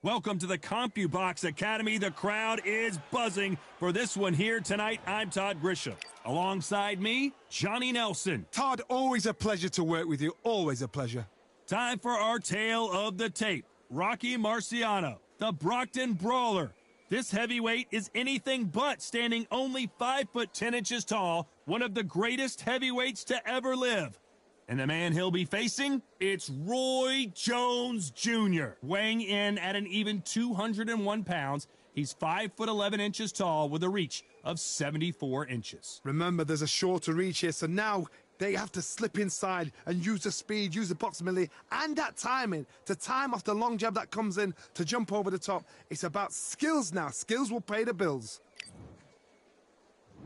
Welcome to the CompuBox Academy. The crowd is buzzing for this one here tonight. I'm Todd Grisham. Alongside me, Johnny Nelson. Todd, always a pleasure to work with you. Always a pleasure. Time for our tale of the tape. Rocky Marciano, the Brockton Brawler. This heavyweight is anything but, standing only 5'10" tall, one of the greatest heavyweights to ever live. And the man he'll be facing, it's Roy Jones Jr. Weighing in at an even 201 pounds, he's 5'11" tall with a reach of 74 inches. Remember, there's a shorter reach here, so now they have to slip inside and use the speed, use the proximity, and that timing to time off the long jab that comes in to jump over the top. It's about skills now. Skills will pay the bills.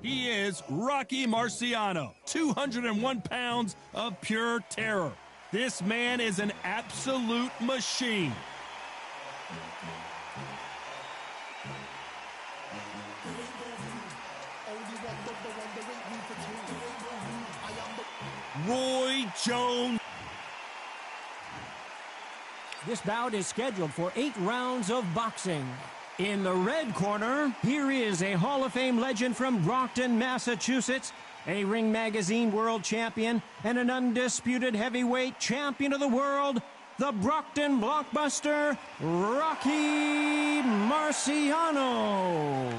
He is Rocky Marciano, 201 pounds of pure terror. This man is an absolute machine. Roy Jones. This bout is scheduled for 8 rounds of boxing. In the red corner, here is a Hall of Fame legend from Brockton, Massachusetts, a Ring Magazine world champion, and an undisputed heavyweight champion of the world, the Brockton blockbuster, Rocky Marciano.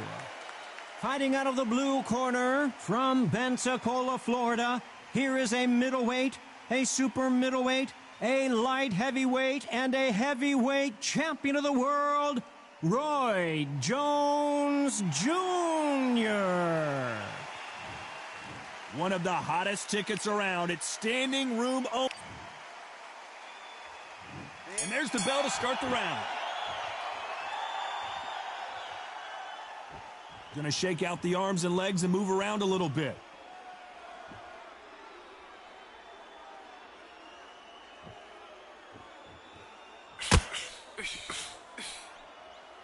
Fighting out of the blue corner from Pensacola, Florida, here is a middleweight, a super middleweight, a light heavyweight, and a heavyweight champion of the world, Roy Jones Jr. One of the hottest tickets around. It's standing room only. And there's the bell to start the round. Gonna shake out the arms and legs and move around a little bit.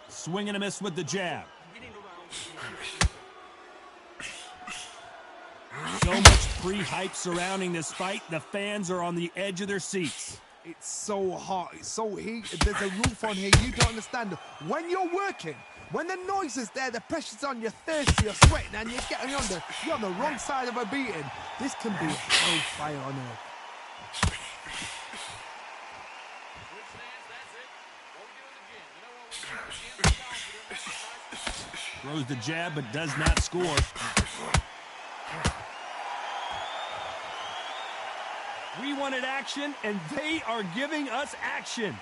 Swing and a miss with the jab. So much pre-hype surrounding this fight. The fans are on the edge of their seats. It's so hot. It's so heated. There's a roof on here. You don't understand. When you're working, when the noise is there, the pressure's on, you're thirsty, you're sweating, and you're on the wrong side of a beating. This can be hellfire on earth. Throws the jab, but does not score. We wanted action, and they are giving us action.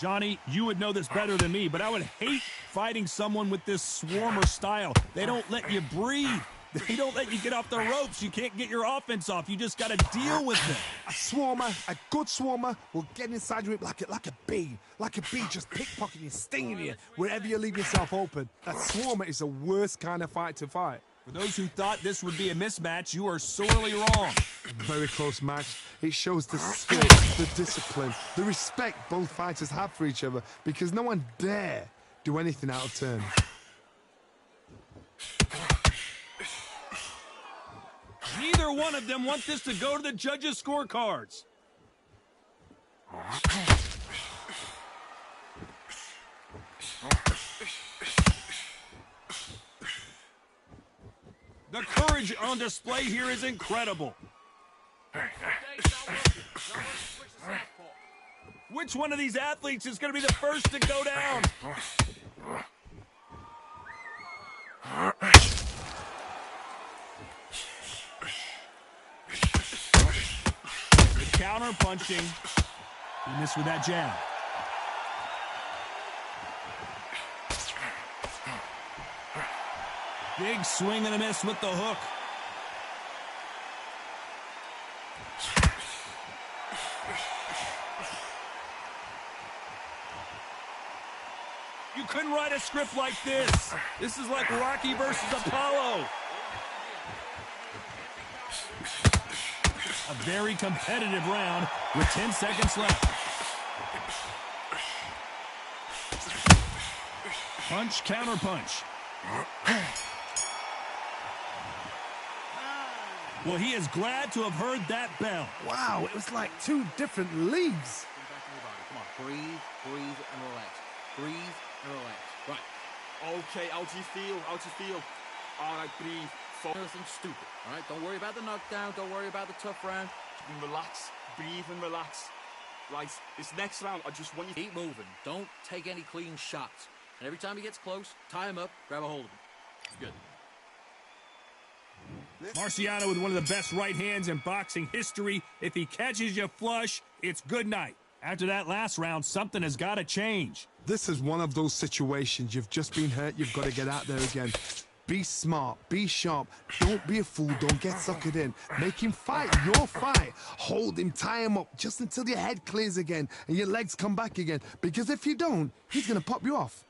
Johnny, you would know this better than me, but I would hate fighting someone with this swarmer style. They don't let you breathe. They don't let you get off the ropes. You can't get your offense off. You just got to deal with them. A swarmer, a good swarmer, will get inside you like a bee. Like a bee, just pickpocketing you, stinging you wherever you leave yourself open. That swarmer is the worst kind of fight to fight. For those who thought this would be a mismatch, you are sorely wrong. Very close match. It shows the skill, the discipline, the respect both fighters have for each other, because no one dare do anything out of turn. Neither one of them want this to go to the judges' scorecards. The courage on display here is incredible. Which one of these athletes is going to be the first to go down? Counter punching. He missed with that jab. Big swing and a miss with the hook. You couldn't write a script like this. This is like Rocky versus Apollo. A very competitive round with 10 seconds left. Punch, counter punch. Well, he is glad to have heard that bell. Wow, it was like two different leagues. Come on, breathe, breathe, and relax. Breathe and relax. Right. Okay, how do you feel? How do you feel? All right, breathe. Nothing stupid. All right, don't worry about the knockdown. Don't worry about the tough round. Relax, breathe and relax. Right, this next round, I just want you to Keep moving. Don't take any clean shots. And every time he gets close, tie him up, grab a hold of him. Good. Marciano with one of the best right hands in boxing history. If he catches you flush, it's good night. After that last round, something has got to change. This is one of those situations. You've just been hurt. You've got to get out there again. Be smart. Be sharp. Don't be a fool. Don't get suckered in. Make him fight your fight. Hold him. Tie him up just until your head clears again and your legs come back again. Because if you don't, he's going to pop you off.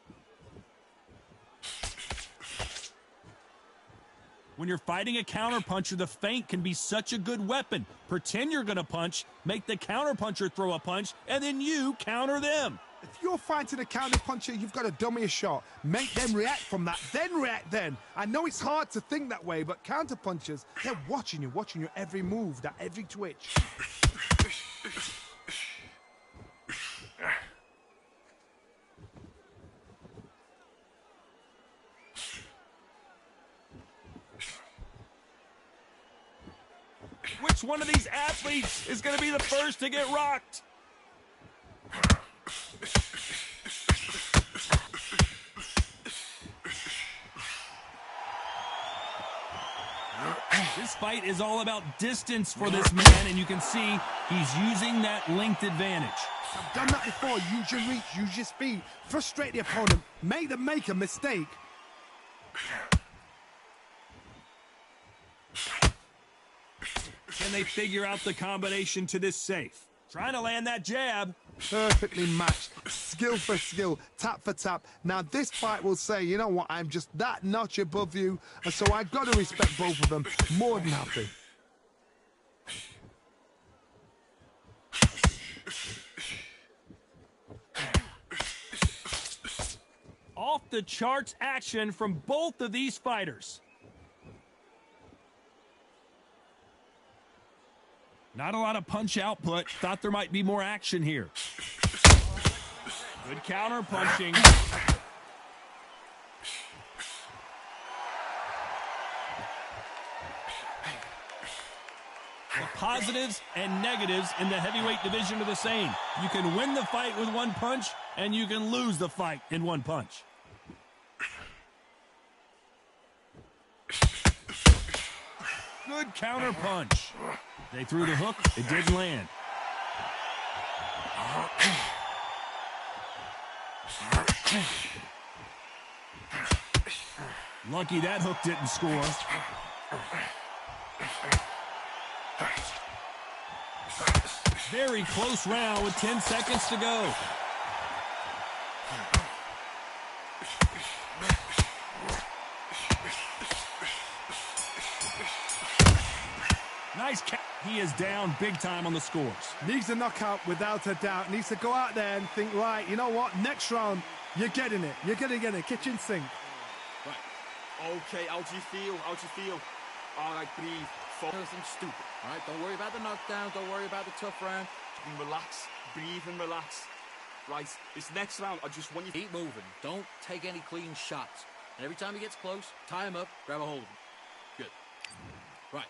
When you're fighting a counterpuncher, the feint can be such a good weapon. Pretend you're going to punch, make the counterpuncher throw a punch, and then you counter them. If you're fighting a counterpuncher, you've got to dummy a shot. Make them react from that, then react then. I know it's hard to think that way, but counterpunchers, they're watching your every move, that every twitch. Which one of these athletes is going to be the first to get rocked? This fight is all about distance for this man, and you can see he's using that length advantage. I've done that before. Use your reach, use your speed. Frustrate the opponent. Make them make a mistake. Can they figure out the combination to this safe? Trying to land that jab. Perfectly matched. Skill for skill. Tap for tap. Now this fight will say, you know what, I'm just that notch above you. And so I've got to respect both of them. More than happy. Off the charts action from both of these fighters. Not a lot of punch output. Thought there might be more action here. Good counter punching. The positives and negatives in the heavyweight division are the same. You can win the fight with one punch, and you can lose the fight in one punch. Good counter punch. They threw the hook. It didn't land. Lucky that hook didn't score. Very close round with 10 seconds to go. Nice catch. He is down big time on the scores. Needs a knockout without a doubt. Needs to go out there and think, right, you know what, next round, you're getting it. You're going to get it. Kitchen sink. Right. Okay, how do you feel? How do you feel? All right, breathe. Nothing stupid. All right, don't worry about the knockdown. Don't worry about the tough round. Relax, breathe and relax. Right, this next round, I just want you to Keep moving. Don't take any clean shots. And every time he gets close, tie him up, grab a hold of him. Good. Right.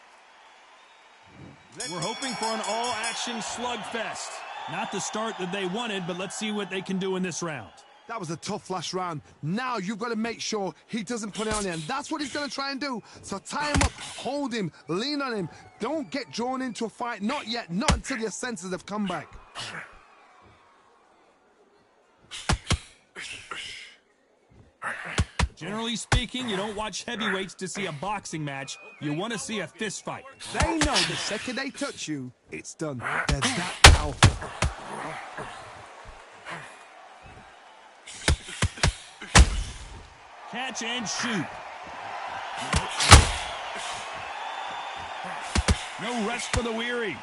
We're hoping for an all-action slugfest. Not the start that they wanted, but let's see what they can do in this round. That was a tough last round. Now you've got to make sure he doesn't put it on you. And that's what he's going to try and do. So tie him up, hold him, lean on him. Don't get drawn into a fight. Not yet. Not until your senses have come back. Generally speaking, you don't watch heavyweights to see a boxing match. You want to see a fist fight. They know the second they touch you, it's done. They're that powerful. Catch and shoot. No rest for the weary.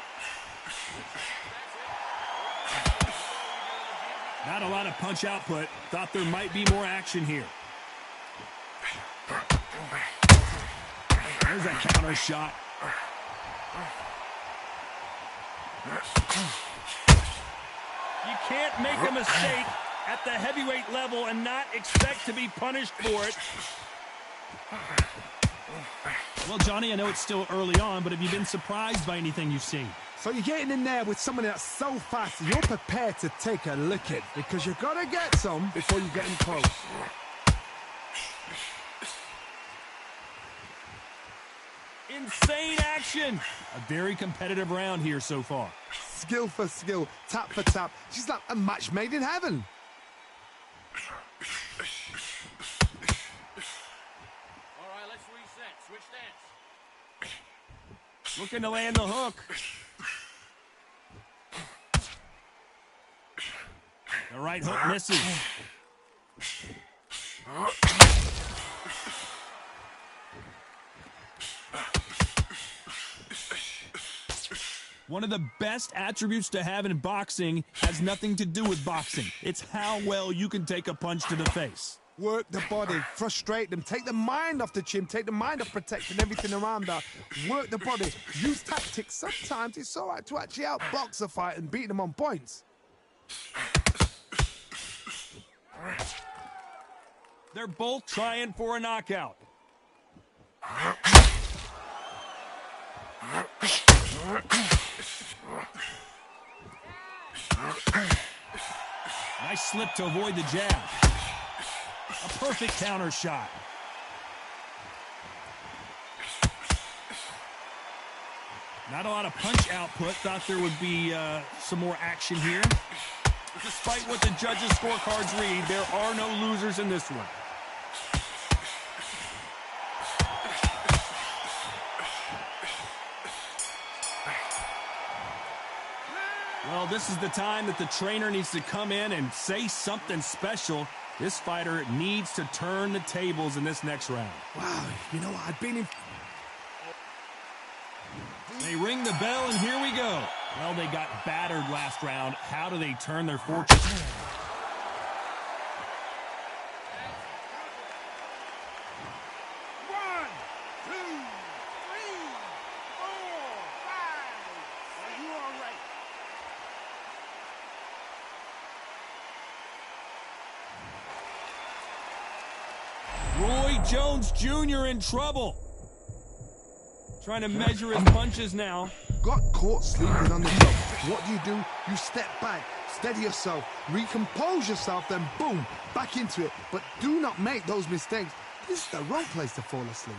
Not a lot of punch output. Thought there might be more action here. There's a counter shot. You can't make a mistake at the heavyweight level and not expect to be punished for it. Well, Johnny, I know it's still early on, but have you been surprised by anything you've seen? So you're getting in there with someone that's so fast, you're prepared to take a licking because you've got to get some before you get in close. Insane action. A very competitive round here so far. Skill for skill, tap for tap. She's like a match made in heaven. All right, let's reset. Switch stance. Looking to land the hook. The right hook misses. One of the best attributes to have in boxing has nothing to do with boxing. It's how well you can take a punch to the face. Work the body, frustrate them, take the mind off the chin, take the mind off protecting everything around that. Work the body, use tactics. Sometimes it's all right to actually outbox a fight and beat them on points. They're both trying for a knockout. Nice slip to avoid the jab. A perfect counter shot. Not a lot of punch output. Thought there would be some more action here. Despite what the judges' scorecards read, there are no losers in this one. Well, this is the time that the trainer needs to come in and say something special. This fighter needs to turn the tables in this next round. Wow, you know what? I've been in... They ring the bell, and here we go. Well, they got battered last round. How do they turn their fortunes? 1, 2, 3, 4, 5. Are you all right? Roy Jones Jr. in trouble. Trying to measure his punches now. Got caught sleeping on the job. What do? You step back, steady yourself, recompose yourself, then boom, back into it. But do not make those mistakes. This is the wrong place to fall asleep.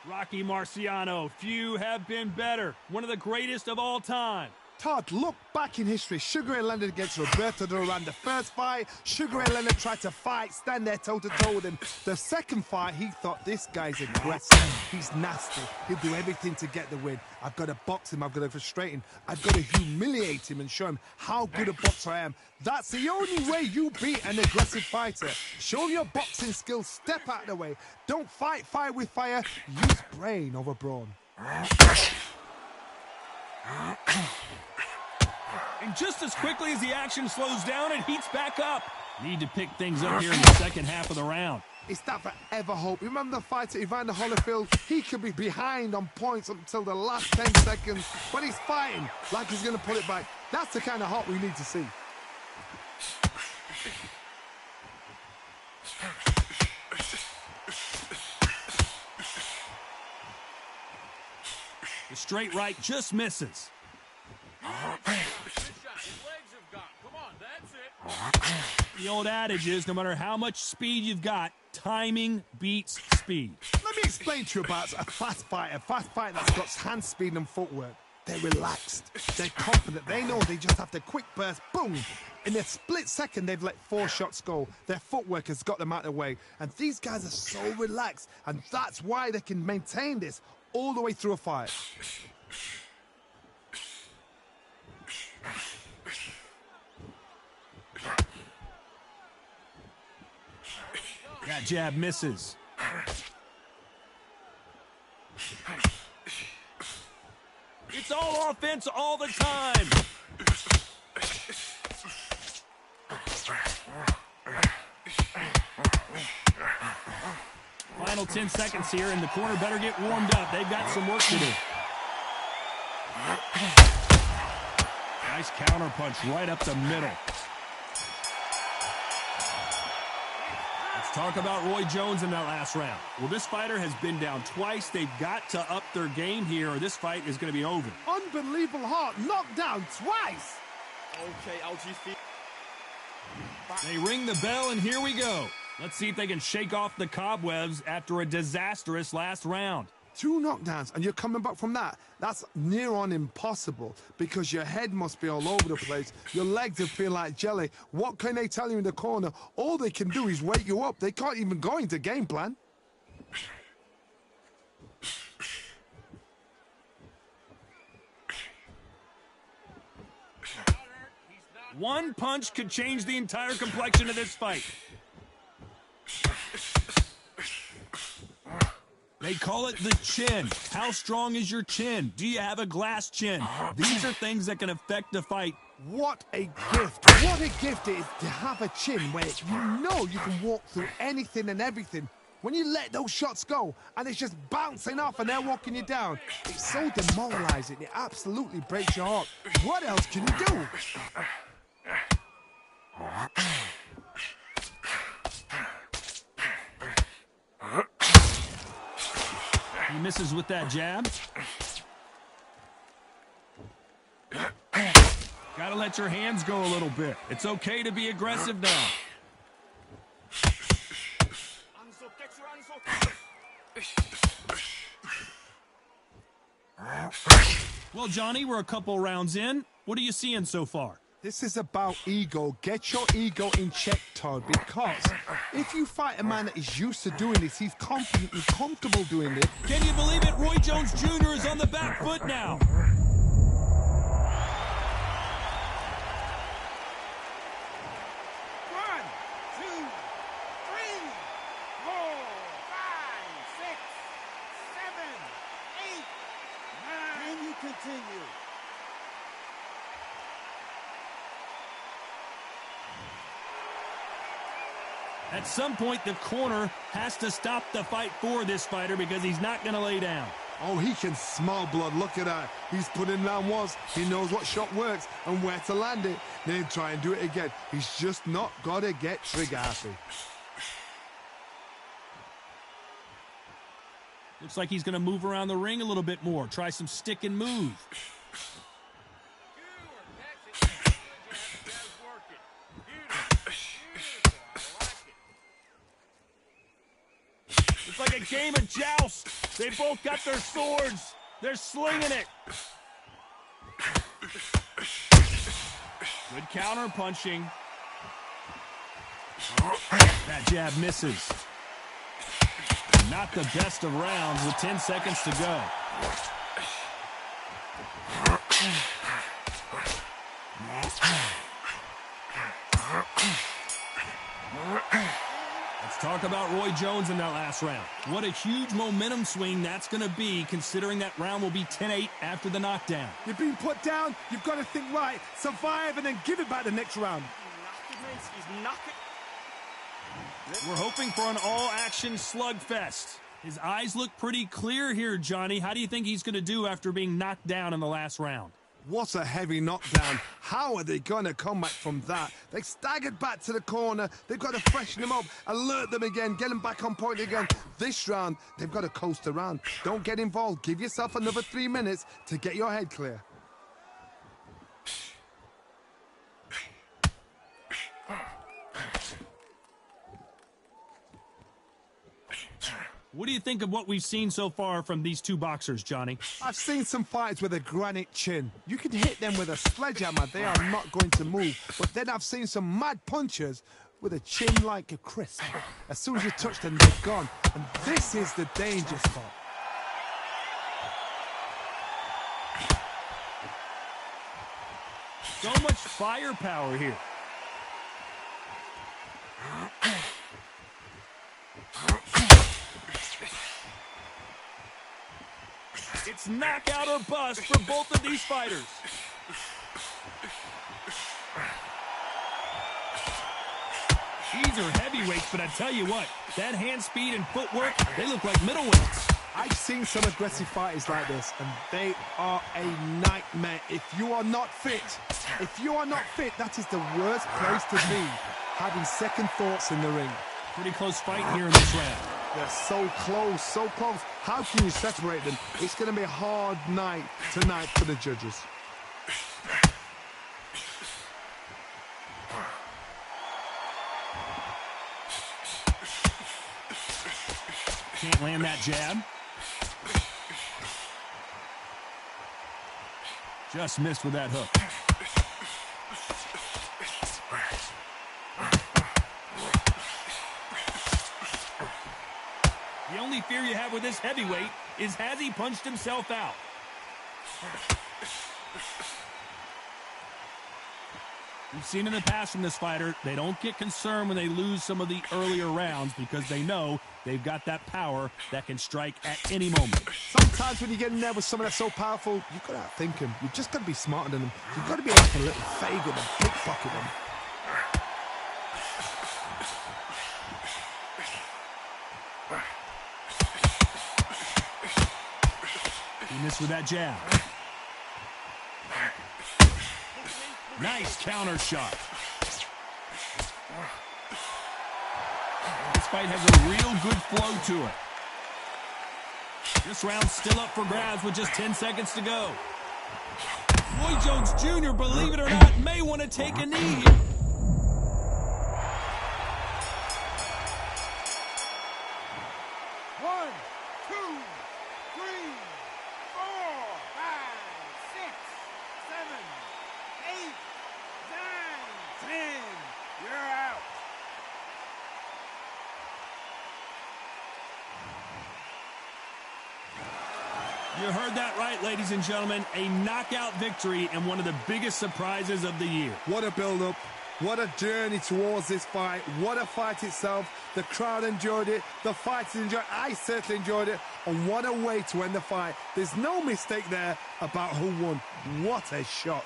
Rocky Marciano, few have been better. One of the greatest of all time. Todd, look back in history. Sugar Ray Leonard against Roberto Duran. The first fight, Sugar Ray Leonard tried to fight, stand there toe-to-toe with him. The second fight, he thought, this guy's aggressive. He's nasty. He'll do everything to get the win. I've got to box him. I've got to frustrate him. I've got to humiliate him and show him how good a boxer I am. That's the only way you beat an aggressive fighter. Show your boxing skills. Step out of the way. Don't fight fire with fire. Use brain over brawn. And just as quickly as the action slows down, it heats back up. Need to pick things up here in the second half of the round. It's that forever hope. Remember the fight at Evander Holyfield? He could be behind on points until the last 10 seconds, but he's fighting like he's going to pull it back. That's the kind of hope we need to see. The straight right just misses. The old adage is, no matter how much speed you've got, timing beats speed. Let me explain to you about a fast fighter that's got hand speed and footwork. They're relaxed, they're confident, they know they just have to quick burst, boom. In a split second, they've let 4 shots go. Their footwork has got them out of the way. And these guys are so relaxed, and that's why they can maintain this all the way through a fight. That jab misses. It's all offense all the time. final 10 seconds here, and the corner better get warmed up. They've got some work to do. Nice counter punch right up the middle. Let's talk about Roy Jones in that last round. Well, this fighter has been down twice. They've got to up their game here, or this fight is going to be over. Unbelievable heart, knocked down twice. Okay, LG feet. They ring the bell, and here we go. Let's see if they can shake off the cobwebs after a disastrous last round. 2 knockdowns, and you're coming back from that. That's near on impossible because your head must be all over the place. Your legs will feel like jelly. What can they tell you in the corner? All they can do is wake you up. They can't even go into game plan. One punch could change the entire complexion of this fight. They call it the chin. How strong is your chin? Do you have a glass chin? These are things that can affect the fight. What a gift. What a gift it is to have a chin where you know you can walk through anything and everything. When you let those shots go and it's just bouncing off and they're walking you down, it's so demoralizing. It absolutely breaks your heart. What else can you do? He misses with that jab. Gotta let your hands go a little bit. It's okay to be aggressive now. Hands up, get your hands up. Well, Johnny, we're a couple rounds in. What are you seeing so far? This is about ego. Get your ego in check, Todd, because if you fight a man that is used to doing this, he's confident and comfortable doing it. Can you believe it? Roy Jones Jr. is on the back foot now. 1, 2, 3, 4, 5, 6, 7, 8, 9. Can you continue? At some point, the corner has to stop the fight for this fighter because he's not going to lay down. Oh, he can smell blood. Look at that. He's put in round once. He knows what shot works and where to land it. Then try and do it again. He's just not got to get trigger happy. Looks like he's going to move around the ring a little bit more. Try some stick and move. It's like a game of joust. They both got their swords. They're slinging it. Good counter punching. That jab misses. Not the best of rounds with 10 seconds to go. Let's talk about Roy Jones in that last round. What a huge momentum swing that's going to be, considering that round will be 10-8 after the knockdown. You've been put down. You've got to think right, survive, and then give it back the next round. He's knocking. We're hoping for an all-action slugfest. His eyes look pretty clear here, Johnny. How do you think he's going to do after being knocked down in the last round? What a heavy knockdown. How are they going to come back from that? They staggered back to the corner. They've got to freshen them up, alert them again, get them back on point again. This round, they've got to coast around. Don't get involved. Give yourself another 3 minutes to get your head clear. What do you think of what we've seen so far from these two boxers, Johnny? I've seen some fights with a granite chin. You can hit them with a sledgehammer. They are not going to move. But then I've seen some mad punchers with a chin like a crisp. As soon as you touch them, they're gone. And this is the danger spot. So much firepower here. It's knockout or bust for both of these fighters. These are heavyweights, but I tell you what, That hand speed and footwork, they look like middleweights. I've seen some aggressive fighters like this, and they are a nightmare. If you are not fit, that is the worst place to be, having second thoughts in the ring. Pretty close fight here in this round. They're so close, so close. How can you separate them? It's going to be a hard night tonight for the judges. Can't land that jab. Just missed with that hook. The only fear you have with this heavyweight is, has he punched himself out? We've seen in the past from this fighter, they don't get concerned when they lose some of the earlier rounds because they know they've got that power that can strike at any moment. Sometimes when you get in there with someone that's so powerful, you've got to outthink them. You've just got to be smarter than them. You've got to be like a little faggot and pickpocket them. He missed with that jab. Nice counter shot. This fight has a real good flow to it. This round's still up for grabs with just 10 seconds to go. Roy Jones Jr., believe it or not, may want to take a knee here. You heard that right, ladies and gentlemen. A knockout victory and one of the biggest surprises of the year. What a build-up. What a journey towards this fight. What a fight itself. The crowd enjoyed it. The fighters enjoyed it. I certainly enjoyed it. And what a way to end the fight. There's no mistake there about who won. What a shot.